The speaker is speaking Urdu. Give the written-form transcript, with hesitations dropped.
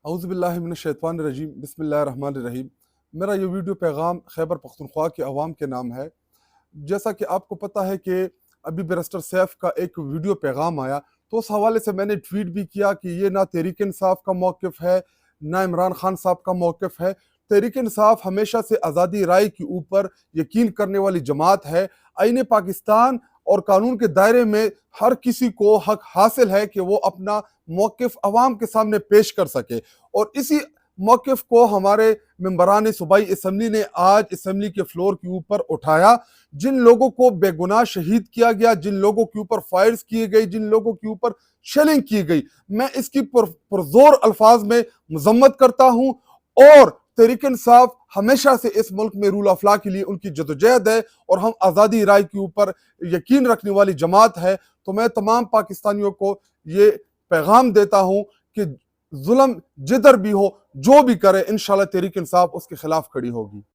اعوذ باللہ من الشیطان الرجیم، بسم اللہ الرحمن الرحیم۔ میرا یہ ویڈیو پیغام خیبر پختونخوا کے عوام کے نام ہے۔ جیسا کہ آپ کو پتہ ہے کہ ابھی بیرسٹر سیف کا ایک ویڈیو پیغام آیا، تو اس حوالے سے میں نے ٹویٹ بھی کیا کہ یہ نہ تحریک انصاف کا موقف ہے، نہ عمران خان صاحب کا موقف ہے۔ تحریک انصاف ہمیشہ سے آزادی رائے کے اوپر یقین کرنے والی جماعت ہے۔ آئین پاکستان اور قانون کے دائرے میں ہر کسی کو حق حاصل ہے کہ وہ اپنا موقف عوام کے سامنے پیش کر سکے، اور اسی موقف کو ہمارے ممبران صوبائی اسمبلی نے آج اسمبلی کے فلور کے اوپر اٹھایا۔ جن لوگوں کو بے گناہ شہید کیا گیا، جن لوگوں کے اوپر فائرز کیے گئی، جن لوگوں کے اوپر شیلنگ کی گئی، میں اس کی پرزور الفاظ میں مذمت کرتا ہوں۔ اور تحریک انصاف ہمیشہ سے اس ملک میں رول آف لا کے لیے ان کی جدوجہد ہے، اور ہم آزادی رائے کے اوپر یقین رکھنے والی جماعت ہے۔ تو میں تمام پاکستانیوں کو یہ پیغام دیتا ہوں کہ ظلم جدھر بھی ہو، جو بھی کرے، انشاءاللہ تحریک انصاف اس کے خلاف کھڑی ہوگی۔